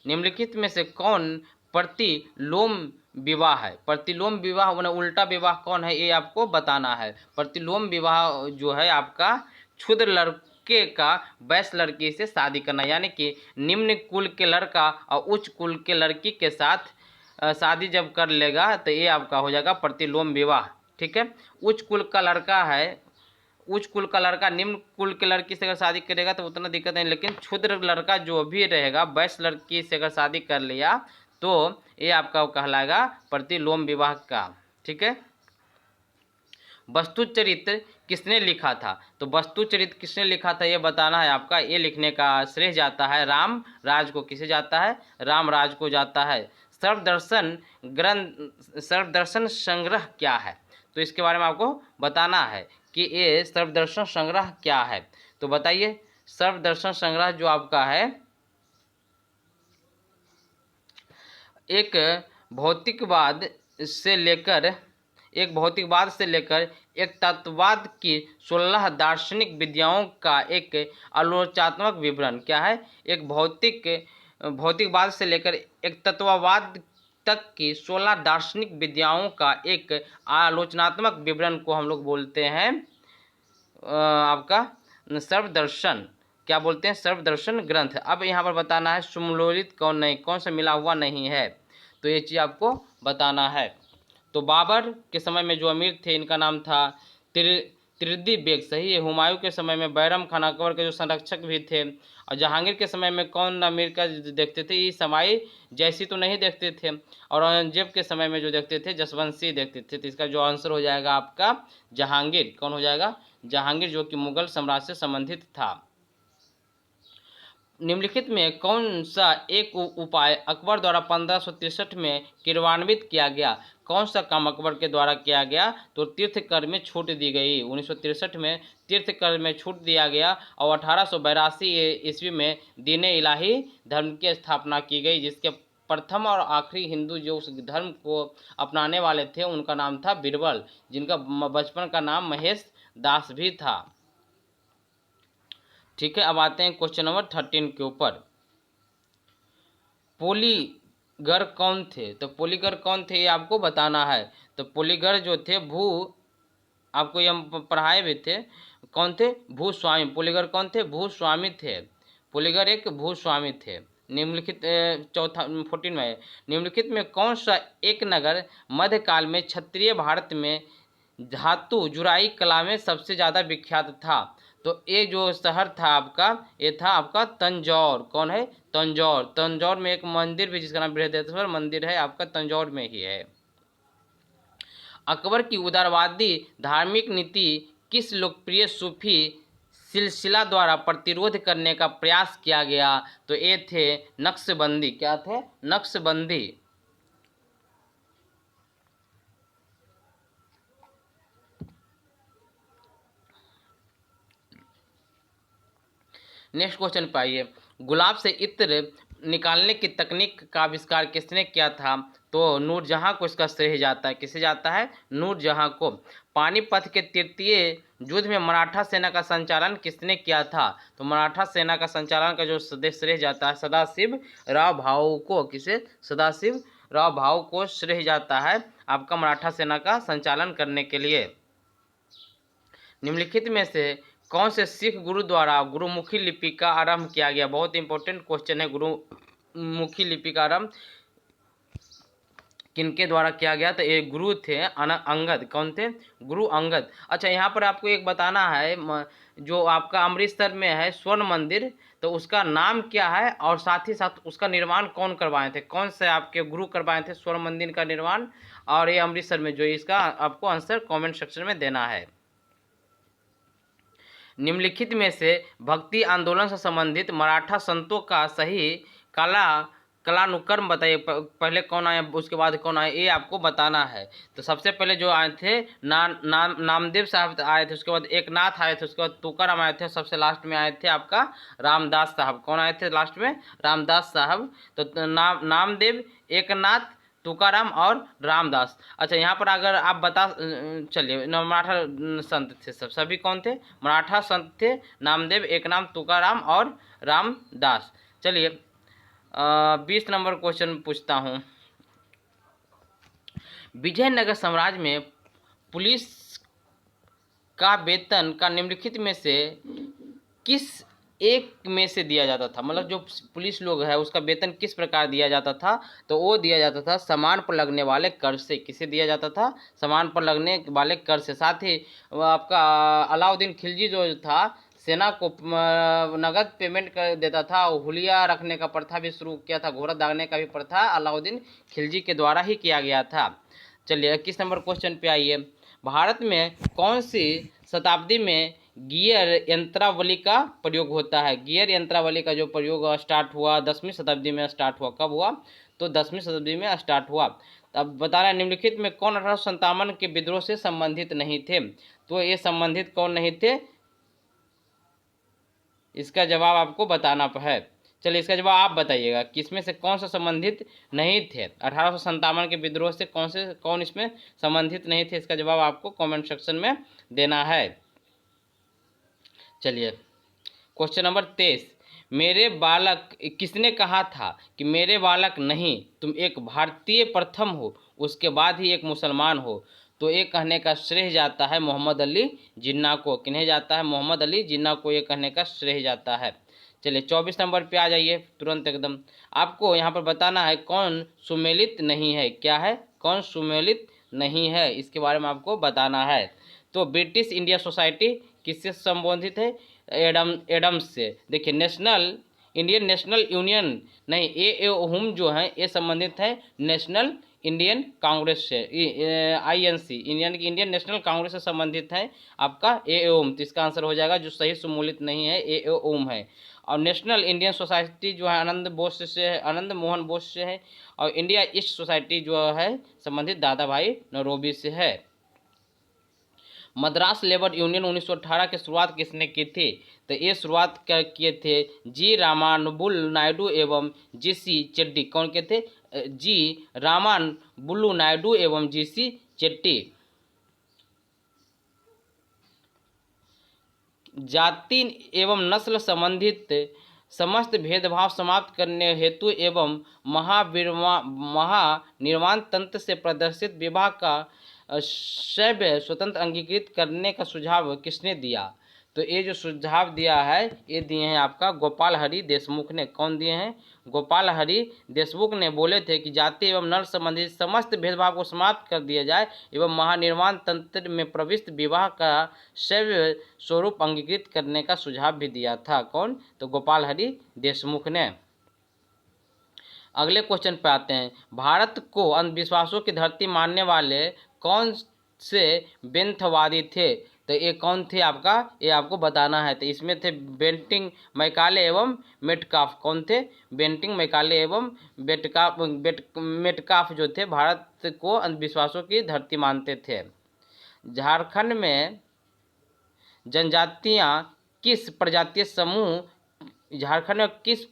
निम्नलिखित में से कौन प्रतिलोम विवाह है। प्रतिलोम विवाह माने उल्टा विवाह कौन है, ये आपको बताना है। प्रतिलोम विवाह जो है आपका क्षुद्र लड़के का वैश्य लड़की से शादी करना, यानी कि निम्न कुल के लड़का और उच्च कुल के लड़की के साथ शादी जब कर लेगा तो ये आपका हो जाएगा प्रतिलोम विवाह। ठीक है, उच्च कुल का लड़का है, उच्च कुल का लड़का निम्न कुल के लड़की से अगर शादी करेगा तो उतना दिक्कत नहीं, लेकिन क्षुद्र लड़का जो भी रहेगा वैश्य लड़की से अगर शादी कर लिया तो ये आपका कहलाएगा प्रतिलोम विवाह का। ठीक है, वस्तु चरित्र किसने लिखा था, तो वस्तु चरित्र किसने लिखा था ये बताना है आपका। ये लिखने का श्रेय जाता है राम राज को। किसे जाता है, राम राज को जाता है। सर्वदर्शन ग्रंथ, सर्वदर्शन संग्रह क्या है, तो इसके बारे में आपको बताना है कि ये सर्वदर्शन संग्रह क्या है। तो बताइए, सर्वदर्शन संग्रह जो आपका है एक भौतिकवाद से लेकर एक तत्ववाद की 16 दार्शनिक विद्याओं का एक आलोचनात्मक विवरण क्या है। एक भौतिकवाद से लेकर एक तत्ववाद तक की 16 दार्शनिक विद्याओं का एक आलोचनात्मक विवरण को हम लोग बोलते हैं आपका सर्वदर्शन, क्या बोलते हैं, सर्वदर्शन ग्रंथ। अब यहाँ पर बताना है सुमलोलित कौन सा मिला हुआ नहीं है, तो ये चीज़ आपको बताना है। तो बाबर के समय में जो अमीर थे इनका नाम था त्रिदी बेग, सही है। हुमायूं के समय में बैरम खान, अकबर के जो संरक्षक भी थे। और जहांगीर के समय में कौन अमीर का देखते थे, ये समाई जैसी तो नहीं देखते थे। और औरंगजेब के समय में जो देखते थे जसवंत सिंह देखते थे। तो इसका जो आंसर हो जाएगा आपका जहांगीर। कौन हो जाएगा? जहांगीर, जो कि मुगल साम्राज्य से संबंधित था। निम्नलिखित में कौन सा एक उपाय अकबर द्वारा 1563 में क्रियान्वित किया गया? कौन सा काम अकबर के द्वारा किया गया? तो तीर्थ कर में छूट दी गई। 1963 में तीर्थ कर में छूट दिया गया और 1882 ईस्वी में दीन इलाही धर्म की स्थापना की गई, जिसके प्रथम और आखिरी हिंदू जो उस धर्म को अपनाने वाले थे उनका नाम था बीरबल, जिनका बचपन का नाम महेश दास भी था। ठीक है, अब आते हैं क्वेश्चन नंबर 13 के ऊपर। पोलीगर कौन थे? तो पोलीगर कौन थे ये आपको बताना है। तो पोलीगर जो थे आपको ये हम पढ़ाए भी थे। कौन थे? भूस्वामी। पोलीगर कौन थे? भूस्वामी थे। पोलीगर एक भूस्वामी थे। निम्नलिखित 14 में निम्नलिखित में कौन सा एक नगर मध्यकाल में क्षत्रिय भारत में धातु जुराई कला में सबसे ज़्यादा विख्यात था? तो ये जो शहर था आपका, ये था आपका तंजौर। कौन है? तंजौर। तंजौर में एक मंदिर भी जिसका नाम बृहदेश्वर मंदिर है, आपका तंजौर में ही है। अकबर की उदारवादी धार्मिक नीति किस लोकप्रिय सूफी सिलसिला द्वारा प्रतिरोध करने का प्रयास किया गया? तो ये थे नक्शबंदी। क्या थे? नक्शबंदी। नेक्स्ट क्वेश्चन पे आइए। गुलाब से इत्र निकालने की तकनीक का आविष्कार किसने किया था? तो नूरजहां को इसका श्रेय जाता है। किसे जाता है? नूरजहां को। पानीपत के तृतीय युद्ध में मराठा सेना का संचालन किसने किया था? तो मराठा सेना का संचालन का जो श्रेय जाता है सदाशिव राव भाऊ को। किसे? सदाशिव राव भाऊ को श्रेय जाता है आपका मराठा सेना का संचालन करने के लिए। निम्नलिखित में से कौन से सिख गुरु द्वारा गुरुमुखी लिपि का आरंभ किया गया? बहुत इंपॉर्टेंट क्वेश्चन है। गुरुमुखी लिपि का आरंभ किनके द्वारा किया गया? तो ये गुरु थे अंगद। कौन थे? गुरु अंगद। अच्छा, यहाँ पर आपको एक बताना है, जो आपका अमृतसर में है स्वर्ण मंदिर, तो उसका नाम क्या है और साथ ही साथ उसका निर्माण कौन करवाए थे? कौन से आपके गुरु करवाए थे स्वर्ण मंदिर का निर्माण और ये अमृतसर में? जो इसका आपको आंसर कॉमेंट सेक्शन में देना है। निम्नलिखित में से भक्ति आंदोलन से संबंधित मराठा संतों का सही कालानुक्रम बताइए। पहले कौन आए, उसके बाद कौन आए, ये आपको बताना है। तो सबसे पहले जो आए थे नामदेव साहब आए थे, उसके बाद एकनाथ आए थे, उसके बाद तुकाराम आए थे, सबसे लास्ट में आए थे आपका रामदास साहब। कौन आए थे लास्ट में? रामदास साहब। तो नामदेव, एकनाथ, तुकाराम और रामदास। अच्छा, यहाँ पर अगर आप चलिए, मराठा संत थे सभी कौन थे? मराठा संत थे नामदेव, एकनाथ, तुकाराम और रामदास। चलिए 20 नंबर क्वेश्चन पूछता हूँ। विजयनगर साम्राज्य में पुलिस का वेतन का निम्नलिखित में से किस एक में से दिया जाता था? मतलब जो पुलिस लोग है उसका वेतन किस प्रकार दिया जाता था? तो वो दिया जाता था सामान पर लगने वाले कर से। किसे दिया जाता था? सामान पर लगने वाले कर से। साथ ही आपका अलाउद्दीन खिलजी जो था सेना को नगद पेमेंट कर देता था। हुलिया रखने का प्रथा भी शुरू किया था। घोड़ा दागने का भी प्रथा अलाउद्दीन खिलजी के द्वारा ही किया गया था। चलिए 21 नंबर क्वेश्चन पे आइए। भारत में कौन सी शताब्दी में गियर यंत्रावली का प्रयोग होता है? गियर यंत्रावली का जो प्रयोग स्टार्ट हुआ 10वीं शताब्दी में स्टार्ट हुआ। कब हुआ? तो 10वीं शताब्दी में स्टार्ट हुआ। अब बताना है निम्नलिखित में कौन 1857 के विद्रोह से संबंधित नहीं थे? तो ये संबंधित कौन नहीं थे? इसका जवाब आपको बताना है। चलिए इसका जवाब आप बताइएगा, किसमें से कौन सा संबंधित नहीं थे? 1857 के विद्रोह से कौन इसमें संबंधित नहीं थे? इसका जवाब आपको कमेंट सेक्शन में देना है। चलिए क्वेश्चन नंबर 23। मेरे बालक, किसने कहा था कि मेरे बालक नहीं, तुम एक भारतीय प्रथम हो, उसके बाद ही एक मुसलमान हो? तो ये कहने का श्रेय जाता है मोहम्मद अली जिन्ना को। किन्हें जाता है? मोहम्मद अली जिन्ना को ये कहने का श्रेय जाता है। चलिए 24 नंबर पे आ जाइए तुरंत एकदम। आपको यहाँ पर बताना है कौन सुमेलित नहीं है। क्या है? कौन सुमेलित नहीं है, इसके बारे में आपको बताना है। तो ब्रिटिश इंडिया सोसाइटी किससे संबोधित है? एडम्स से। देखिए इंडियन नेशनल यूनियन नहीं, ए हुम जो है ये संबंधित है नेशनल इंडियन कांग्रेस से, INC इंडियन नेशनल कांग्रेस से संबंधित है आपका ए ओम। तो इसका आंसर हो जाएगा, जो सही सुमूलित नहीं है, ए ओम है। और नेशनल इंडियन सोसाइटी जो है आनंद मोहन बोस से है। और इंडिया ईस्ट सोसाइटी जो है संबंधित दादा भाई नौरोबी से है। मद्रास लेबर यूनियन 1918 की शुरुआत किसने की थी? तो ये शुरुआत किए थे जी रामानुबुल नायडू एवं GC चेट्टी। कौन के थे? जी रामानुबुलु नायडू एवं GC चेट्टी। जाति एवं नस्ल संबंधित समस्त भेदभाव समाप्त करने हेतु एवं महानिर्वाण तंत्र से प्रदर्शित विवाह का शैव स्वतंत्र अंगीकृत करने का सुझाव किसने दिया? तो ये जो सुझाव दिया है ये दिए हैं आपका गोपाल हरि देशमुख ने। कौन दिए हैं? गोपाल हरि देशमुख ने बोले थे कि जाति एवं नर संबंधित समस्त भेदभाव को समाप्त कर दिया जाए एवं महानिर्वाण तंत्र में प्रविष्ट विवाह का शैव स्वरूप अंगीकृत करने का सुझाव भी दिया था। कौन? तो गोपाल हरि देशमुख ने। अगले क्वेश्चन पे आते हैं। भारत को अंधविश्वासों की धरती मानने वाले कौन से बेंथवादी थे? तो ये कौन थे आपका? ये आपको बताना है। तो इसमें थे बेंटिंग मैकाले एवं मेटकाफ। कौन थे? बेंटिंग मैकाले एवं मेटकाफ जो थे भारत को अंधविश्वासों की धरती मानते थे। झारखंड में जनजातियां किस प्रजातीय समूह झारखंड में किस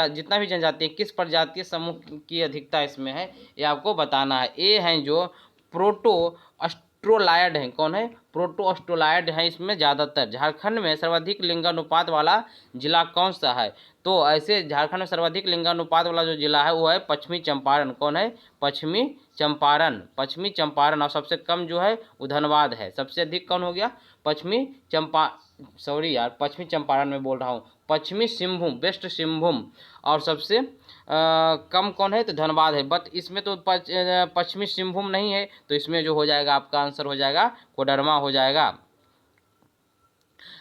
जितना भी जनजाति है किस प्रजातीय समूह की अधिकता इसमें है, ये आपको बताना है। ये हैं जो प्रोटो ऑस्ट्रोलायड हैं। कौन है? प्रोटो ऑस्ट्रोलायड हैं इसमें ज़्यादातर। झारखंड में सर्वाधिक लिंगानुपात वाला जिला कौन सा है? तो ऐसे झारखंड में सर्वाधिक लिंगानुपात वाला जो जिला है वो है पश्चिमी चंपारण। कौन है? पश्चिमी चंपारण। पश्चिमी चंपारण। और सबसे कम जो है वो धनबाद है। सबसे अधिक कौन हो गया? पश्चिमी चंपारण में बोल रहा हूँ, पश्चिमी सिंहभूम, वेस्ट सिंहभूम। और सबसे कम कौन है? तो धनबाद है। बट इसमें तो पश्चिमी सिंहभूम नहीं है, तो इसमें जो हो जाएगा आपका आंसर हो जाएगा कोडरमा हो जाएगा।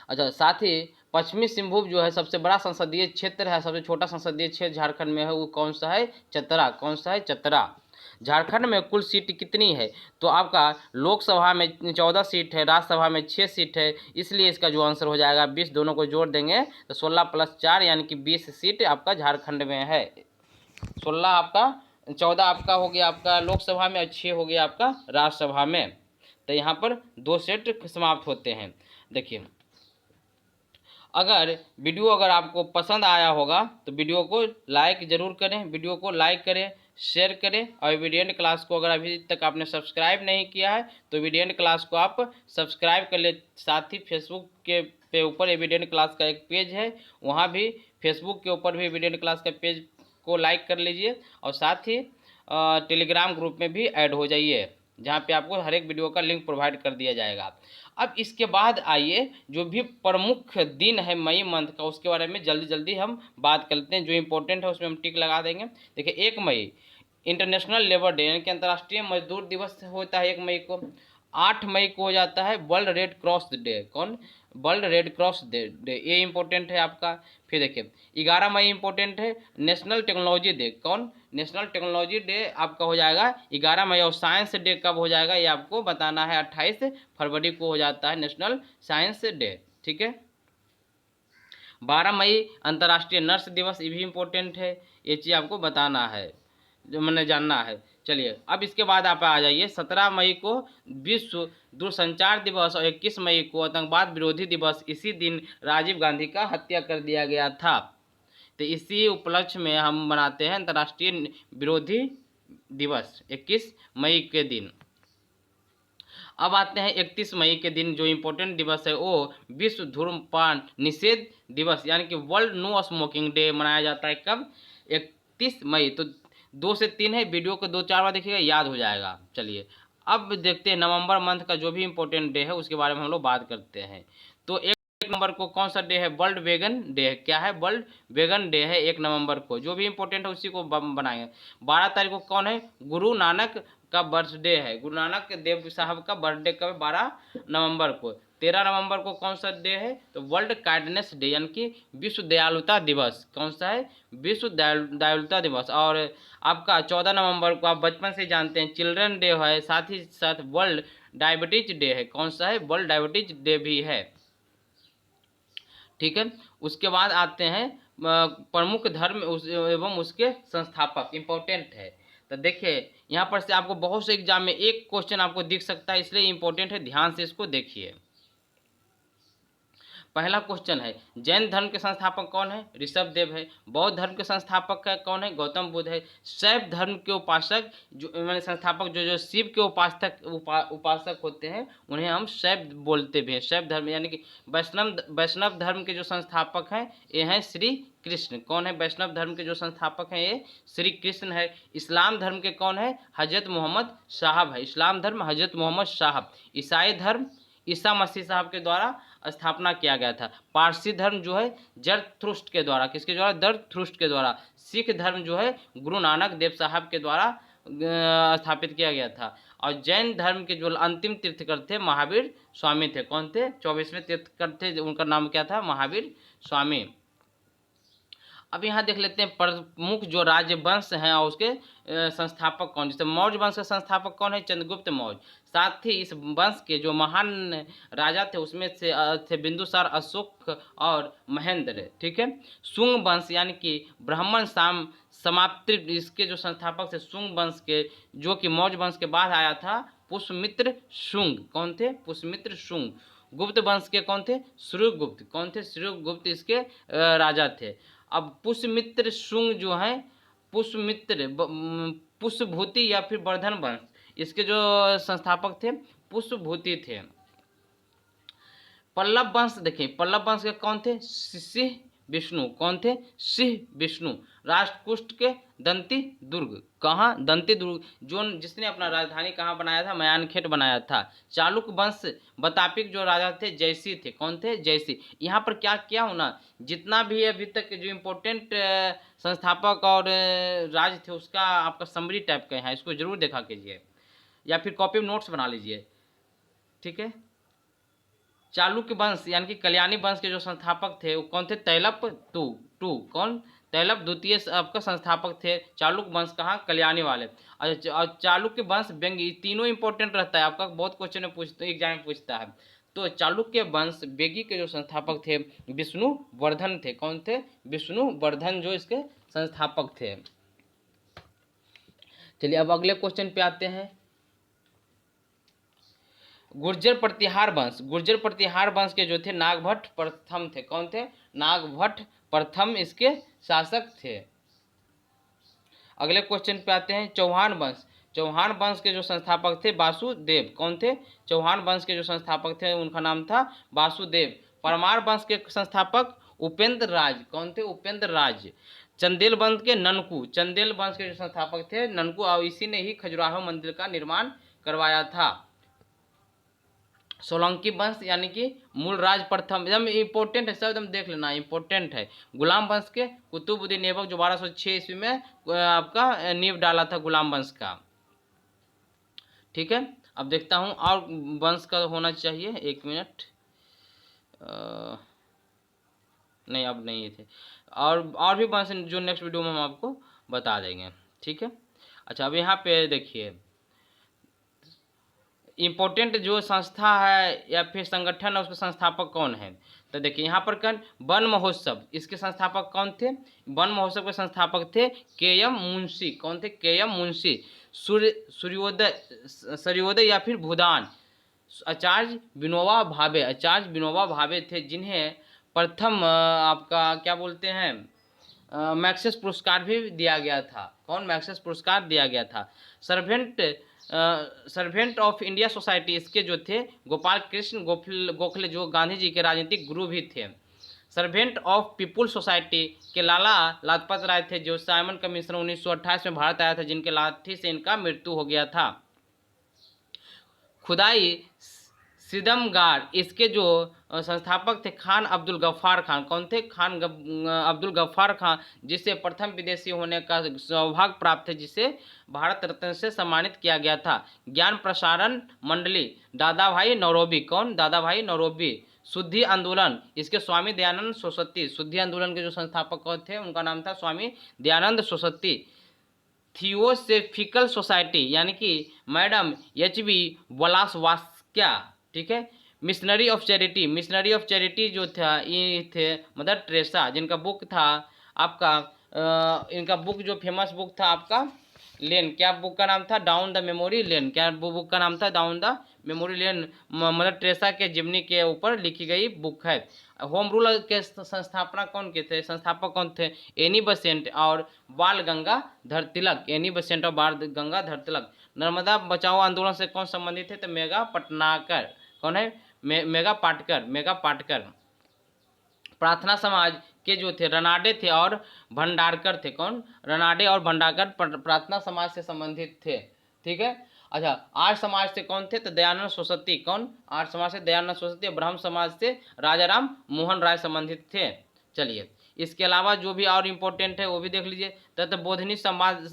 अच्छा, साथ ही पश्चिमी सिंहभूम जो है सबसे बड़ा संसदीय क्षेत्र है, सबसे छोटा संसदीय क्षेत्र झारखंड में है वो कौन सा है? चतरा। कौन सा है? चतरा। झारखंड में कुल सीट कितनी है? तो आपका लोकसभा में 14 सीट है, राज्यसभा में 6 सीट है, इसलिए इसका जो आंसर हो जाएगा 20, दोनों को जोड़ देंगे तो 16 + 4 यानी कि 20 सीट आपका झारखंड में है। 16 आपका, 14 आपका हो गया आपका लोकसभा में और 6 हो गया आपका राज्यसभा में। तो यहाँ पर 2 सेट समाप्त होते हैं। देखिए, अगर आपको पसंद आया होगा तो वीडियो को लाइक ज़रूर करें, वीडियो को लाइक करें, शेयर करें। और वीडियन क्लास को अगर अभी तक आपने सब्सक्राइब नहीं किया है तो वीडियन क्लास को आप सब्सक्राइब कर ले। साथ ही फेसबुक पे ऊपर वीडियन क्लास का एक पेज है, वहाँ भी फेसबुक के ऊपर भी वीडियन क्लास का पेज को लाइक कर लीजिए। और साथ ही टेलीग्राम ग्रुप में भी ऐड हो जाइए, जहाँ पे आपको हर एक वीडियो का लिंक प्रोवाइड कर दिया जाएगा। अब इसके बाद आइए जो भी प्रमुख दिन है मई मंथ का, उसके बारे में जल्दी जल्दी हम बात करते हैं। जो इम्पोर्टेंट है उसमें हम टिक लगा देंगे। देखिए, 1 मई इंटरनेशनल लेबर डे यानी कि अंतर्राष्ट्रीय मजदूर दिवस होता है 1 मई को। 8 मई को हो जाता है वर्ल्ड रेड क्रॉस डे। कौन? वर्ल्ड रेड क्रॉस डे, ये इंपॉर्टेंट है आपका। फिर देखिए 11 मई इंपॉर्टेंट है नेशनल टेक्नोलॉजी डे। कौन? नेशनल टेक्नोलॉजी डे आपका हो जाएगा 11 मई। और साइंस डे कब हो जाएगा ये आपको बताना है। 28 फरवरी को हो जाता है नेशनल साइंस डे। ठीक है। 12 मई अंतर्राष्ट्रीय नर्स दिवस, ये भी इम्पोर्टेंट है, ये चीज़ आपको बताना है, जो मैंने जानना है। चलिए, अब इसके बाद आप आ जाइए 17 मई को विश्व दूरसंचार दिवस और 21 मई को आतंकवाद विरोधी दिवस। इसी दिन राजीव गांधी का हत्या कर दिया गया था। तो इसी उपलक्ष्य में हम मनाते हैं अंतर्राष्ट्रीय विरोधी दिवस 21 मई के दिन। अब आते हैं 31 मई के दिन, जो इम्पोर्टेंट दिवस है वो विश्व धूम्रपान निषेध दिवस यानी कि वर्ल्ड नो स्मोकिंग डे मनाया जाता है। कब? 31 मई। तो 2 से 3 है, वीडियो को 2-4 बार देखिएगा, याद हो जाएगा। चलिए, अब देखते हैं नवंबर मंथ का जो भी इम्पोर्टेंट डे है उसके बारे में हम लोग बात करते हैं। तो 1 नवंबर को कौन सा डे है? वर्ल्ड वेगन डे है। क्या है? वर्ल्ड वेगन डे है 1 नवंबर को। जो भी इम्पोर्टेंट है उसी को बनाएंगे। 12 तारीख को कौन है? गुरु नानक का बर्थडे है। गुरु नानक देव साहब का बर्थडे कब? 12 नवंबर को। 13 नवंबर को कौन सा डे है? तो वर्ल्ड काइंडनेस डे, यानी कि विश्व दयालुता दिवस। कौन सा है? विश्व दयालुता दिवस। और आपका 14 नवंबर को आप बचपन से जानते हैं चिल्ड्रन डे है, साथ ही साथ वर्ल्ड डायबिटीज डे है। कौन सा है? वर्ल्ड डायबिटीज डे भी है। ठीक है, उसके बाद आते हैं प्रमुख धर्म एवं उसके संस्थापक, इंपॉर्टेंट है। तो देखिए यहाँ पर से आपको बहुत से एग्जाम में एक क्वेश्चन आपको दिख सकता है, इसलिए इंपॉर्टेंट है, ध्यान से इसको देखिए। पहला क्वेश्चन है, जैन धर्म के संस्थापक कौन है? ऋषभ देव है। बौद्ध धर्म के संस्थापक है कौन है? गौतम बुद्ध है। शैव धर्म के उपासक जो मैंने संस्थापक जो शिव के उपासक होते हैं उन्हें हम शैव बोलते भी हैं। शैव धर्म यानी कि वैष्णव धर्म के जो संस्थापक हैं ये हैं श्री कृष्ण। कौन है वैष्णव धर्म के जो संस्थापक हैं? ये श्री कृष्ण है। इस्लाम धर्म के कौन है? हजरत मोहम्मद साहब है। इस्लाम धर्म हजरत मोहम्मद साहब। ईसाई धर्म ईसा मसीह साहब के द्वारा स्थापना किया गया था। पारसी धर्म जो है जरथुस्ट्र के द्वारा, किसके द्वारा? जरथुस्ट्र के द्वारा। सिख धर्म जो है गुरु नानक देव साहब के द्वारा स्थापित किया गया था। और जैन धर्म के जो अंतिम तीर्थकर थे महावीर स्वामी थे। कौन थे? 24वें तीर्थकर थे, उनका नाम क्या था? महावीर स्वामी। अब यहाँ देख लेते हैं प्रमुख जो राजवंश हैं और उसके संस्थापक कौन। जैसे मौर्य वंश के संस्थापक कौन है? चंद्रगुप्त मौर्य। साथ ही इस वंश के जो महान राजा थे उसमें से थे बिंदुसार, अशोक और महेंद्र। ठीक है। शुंग वंश यानी कि ब्राह्मण समाप्ति, इसके जो संस्थापक थे शुंग वंश के, जो कि मौर्य वंश के बाद आया था, पुष्यमित्र शुंग। कौन थे? पुष्यमित्र शुंग। गुप्त वंश के कौन थे? श्रीगुप्त। कौन थे? श्रीगुप्त इसके राजा थे। अब पुष्यमित्र शुंग जो है, पुष्यभूति या फिर वर्धन वंश, इसके जो संस्थापक थे पुष्यभूति थे। पल्लव वंश देखिए, पल्लव वंश के कौन थे? सिंह विष्णु। कौन थे? सिंह विष्णु। राष्ट्रकूट के दंती दुर्ग। कहाँ? दंती दुर्ग, जो जिसने अपना राजधानी कहाँ बनाया था? मयानखेट बनाया था। चालुक्य वंश बतापिक जो राजा थे जयसी थे। कौन थे? जयसी। यहाँ पर क्या क्या होना, जितना भी अभी तक जो इम्पोर्टेंट संस्थापक और राज थे उसका आपका समरी टाइप का है, इसको जरूर देखा कीजिए या फिर कॉपी में नोट्स बना लीजिए। ठीक है। चालुक्य वंश यानी कि कल्याणी वंश के जो संस्थापक थे वो कौन थे? तैलप टू। कौन? तैलप द्वितीय आपका संस्थापक थे चालुक्य वंश। कहाँ? कल्याणी वाले। और चालुक्य वंश व्यंग्य, तीनों इंपॉर्टेंट रहता है आपका, बहुत क्वेश्चन में पूछते, एग्जाम में पूछता है। तो चालुक्य वंश वेगी के जो संस्थापक थे विष्णुवर्धन थे। कौन थे? विष्णुवर्धन जो इसके संस्थापक थे। चलिए अब अगले क्वेश्चन पे आते हैं। गुर्जर प्रतिहार वंश, गुर्जर प्रतिहार वंश के जो थे नागभट्ट प्रथम थे। कौन थे? नागभट्ट प्रथम इसके शासक थे। अगले क्वेश्चन पे आते हैं। चौहान वंश, चौहान वंश के जो संस्थापक थे वासुदेव। कौन थे? चौहान वंश के जो संस्थापक थे उनका नाम था वासुदेव। परमार वंश के संस्थापक उपेंद्र राज। कौन थे? उपेंद्र राज। चंदेल वंश के ननकू, चंदेल वंश के जो संस्थापक थे ननकू, और इसी ने ही खजुराहो मंदिर का निर्माण करवाया था। सोलंकी वंश यानी कि मूलराज प्रथम, एकदम इंपॉर्टेंट है, सब एकदम देख लेना, इंपॉर्टेंट है। गुलाम वंश के कुतुबुद्दीन ऐबक जो 1206 ईस्वी में आपका नींव डाला था गुलाम वंश का। ठीक है। अब देखता हूँ और वंश का होना चाहिए, एक मिनट, नहीं अब नहीं थे, और भी वंश जो नेक्स्ट वीडियो में हम आपको बता देंगे। ठीक है। अच्छा अब यहाँ पे देखिए इम्पोर्टेंट जो संस्था है या फिर संगठन है उसके संस्थापक कौन है। तो देखिए यहाँ पर कौन? वन महोत्सव, इसके संस्थापक कौन थे? वन महोत्सव के संस्थापक थे के.एम. मुंशी। कौन थे? के.एम. मुंशी। सूर्योदय या फिर भूदान, आचार्य विनोबा भावे, आचार्य विनोबा भावे थे, जिन्हें प्रथम आपका क्या बोलते हैं मैक्सेस पुरस्कार भी दिया गया था। कौन? मैक्सेस पुरस्कार दिया गया था। सर्वेंट ऑफ इंडिया सोसाइटी, इसके जो थे गोपाल कृष्ण गोखले जो गांधी जी के राजनीतिक गुरु भी थे। सर्वेंट ऑफ पीपुल सोसाइटी के लाला लाजपत राय थे, जो साइमन कमीशन 1928 में भारत आया था, जिनके लाठी से इनका मृत्यु हो गया था। खुदाई सिदमगार, इसके जो संस्थापक थे खान अब्दुल गफ्फार खान। कौन थे? अब्दुल गफ्फार खान, जिसे प्रथम विदेशी होने का सौभाग्य प्राप्त है, जिसे भारत रत्न से सम्मानित किया गया था। ज्ञान प्रसारण मंडली, दादा भाई नौरोबी। कौन? दादा भाई नौरोबी। शुद्धि आंदोलन, इसके स्वामी दयानंद सरस्वती। शुद्धि आंदोलन के जो संस्थापक कौन थे? उनका नाम था स्वामी दयानंद सरस्वती। थियोसॉफिकल सोसाइटी, यानी कि मैडम HB वलासवास्क्या। ठीक है। Missionary of charity, missionary of charity जो था ये थे मदर टेरेसा, जिनका बुक था आपका इनका बुक जो फेमस बुक था आपका लेन। क्या बुक का नाम था? Down the memory lane. क्या बुक का नाम था? Down the memory lane. Mother Teresa के जीवनी के ऊपर लिखी गई बुक है। होम रूल के संस्थापना कौन के थे? संस्थापक कौन थे? एनी बेसेंट और बाल गंगाधर तिलक। एनी बेसेंट और बाल गंगाधर तिलक। नर्मदा बचाओ आंदोलन से कौन संबंधित है? तो मेघा पटनाकर। कौन है? मेघा पाटकर। मेघा पाटकर। प्रार्थना समाज के जो थे रनाडे थे और भंडारकर थे। कौन? रनाडे और भंडारकर प्रार्थना समाज से संबंधित थे। ठीक है। अच्छा, आर्य समाज से कौन थे? तो दयानंद सरस्वती। कौन? आर्य समाज से दयानंद सरस्वती। ब्रह्म समाज से राजाराम मोहन राय संबंधित थे। चलिए, इसके अलावा जो भी और इम्पोर्टेंट है वो भी देख लीजिए। तत्वबोधिनी समाज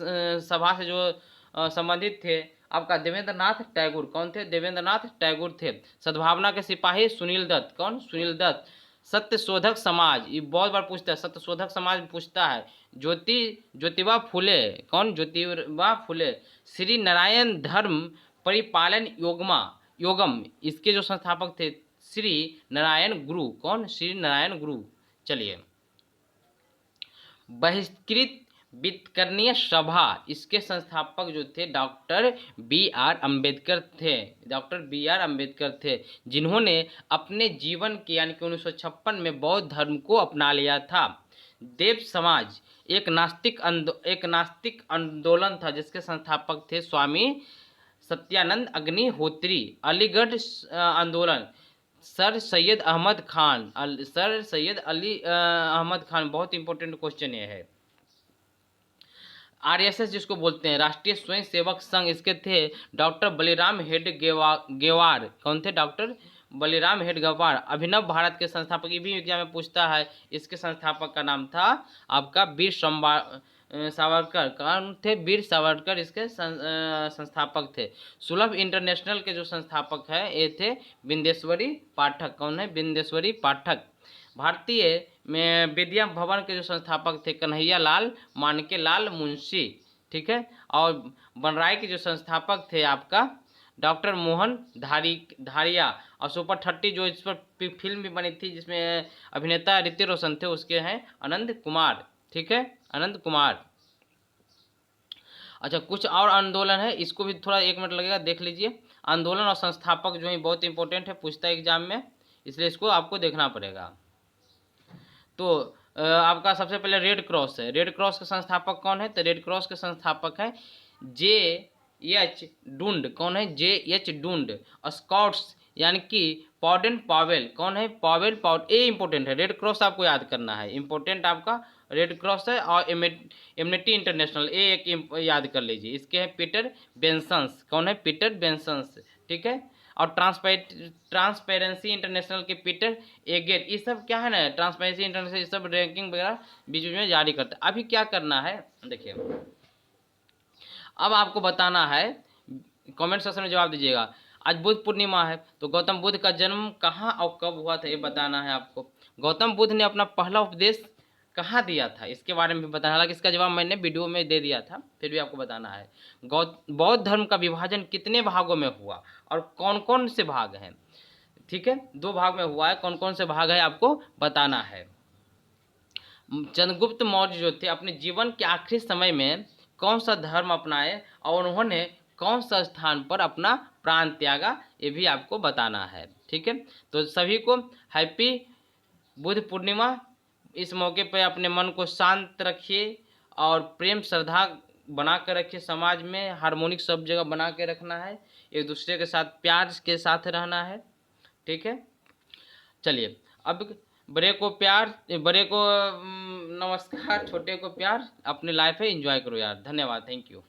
सभा से जो संबंधित थे आपका देवेंद्र नाथ टैगोर। कौन थे? देवेंद्र नाथ टैगोर थे। सद्भावना के सिपाही सुनील दत्त। कौन? सुनील दत्त। सत्यशोधक समाज, ये बहुत बार पूछता है, सत्यशोधक समाज पूछता है। ज्योतिबा फुले। कौन? ज्योतिबा फुले। श्री नारायण धर्म परिपालन योगम, इसके जो संस्थापक थे श्री नारायण गुरु। कौन? श्री नारायण गुरु। चलिए, बहिष्कृत वितकर्णीय सभा, इसके संस्थापक जो थे डॉक्टर BR अम्बेडकर थे। डॉक्टर BR अम्बेडकर थे, जिन्होंने अपने जीवन के यानी कि 1956 में बौद्ध धर्म को अपना लिया था। देव समाज एक नास्तिक आंदोलन था, जिसके संस्थापक थे स्वामी सत्यानंद अग्निहोत्री। अलीगढ़ आंदोलन सर सैयद अहमद खान। सर सैयद अहमद खान, बहुत इंपॉर्टेंट क्वेश्चन ये है। RSS जिसको बोलते हैं राष्ट्रीय स्वयं सेवक संघ, इसके थे डॉक्टर बलिराम हेडगेवार। कौन थे? डॉक्टर बलिराम हेडगेवार। अभिनव भारत के संस्थापक, ये भी एग्जाम में पूछता है, इसके संस्थापक का नाम था आपका वीर सावरकर। कौन थे? वीर सावरकर इसके संस्थापक थे। सुलभ इंटरनेशनल के जो संस्थापक है ये थे बिंदेश्वरी पाठक। कौन है? बिंदेश्वरी पाठक। भारतीय में विद्या भवन के जो संस्थापक थे कन्हैया लाल मानके लाल मुंशी। ठीक है। और बनराई के जो संस्थापक थे आपका डॉक्टर मोहन धारिया। और सुपर 30 जो इस पर फिल्म भी बनी थी जिसमें अभिनेता ऋतिक रोशन थे, उसके हैं आनंद कुमार। ठीक है, आनंद कुमार। अच्छा, कुछ और आंदोलन है, इसको भी थोड़ा 1 मिनट लगेगा, देख लीजिए। आंदोलन और संस्थापक जो है बहुत इंपॉर्टेंट है, पूछता है एग्जाम में, इसलिए इसको आपको देखना पड़ेगा। तो आपका सबसे पहले रेड क्रॉस है। रेड क्रॉस के संस्थापक कौन है? तो रेड क्रॉस के संस्थापक है JH डुंड। कौन है? JH डुंड। स्काउट्स यानी कि पॉडेन पावेल। कौन है? पावेल ए इंपॉर्टेंट है, रेड क्रॉस आपको याद करना है, इंपॉर्टेंट आपका रेड क्रॉस है। और एमनेटी इंटरनेशनल एक याद कर लीजिए, इसके हैं पीटर बेंसन्स। कौन है? पीटर बेंसन्स। ठीक है। और ट्रांसपेरेंसी इंटरनेशनल के पीटर एगेट। ये सब क्या है ना, ट्रांसपेरेंसी इंटरनेशनल ये सब रैंकिंग वगैरह बीच में जारी करते हैं। अभी क्या करना है देखिए, अब आपको बताना है, कमेंट सेक्शन में जवाब दीजिएगा। आज बुद्ध पूर्णिमा है, तो गौतम बुद्ध का जन्म कहाँ और कब हुआ था ये बताना है आपको। गौतम बुद्ध ने अपना पहला उपदेश कहाँ दिया था इसके बारे में भी बताना है। हालांकि इसका जवाब मैंने वीडियो में दे दिया था, फिर भी आपको बताना है। बौद्ध धर्म का विभाजन कितने भागों में हुआ और कौन कौन से भाग हैं? ठीक है, 2 भाग में हुआ है, कौन कौन से भाग है आपको बताना है। चंद्रगुप्त मौर्य जो थे अपने जीवन के आखिरी समय में कौन सा धर्म अपनाए और उन्होंने कौन सा स्थान पर अपना प्राण त्यागा, ये भी आपको बताना है। ठीक है, तो सभी को हैप्पी बुद्ध पूर्णिमा। इस मौके पर अपने मन को शांत रखिए और प्रेम श्रद्धा बना कर रखिए, समाज में हार्मोनिक सब जगह बना के रखना है, एक दूसरे के साथ प्यार के साथ रहना है। ठीक है, चलिए अब बड़े को प्यार, बड़े को नमस्कार, छोटे को प्यार, अपनी लाइफ है एंजॉय करो यार। धन्यवाद, थैंक यू।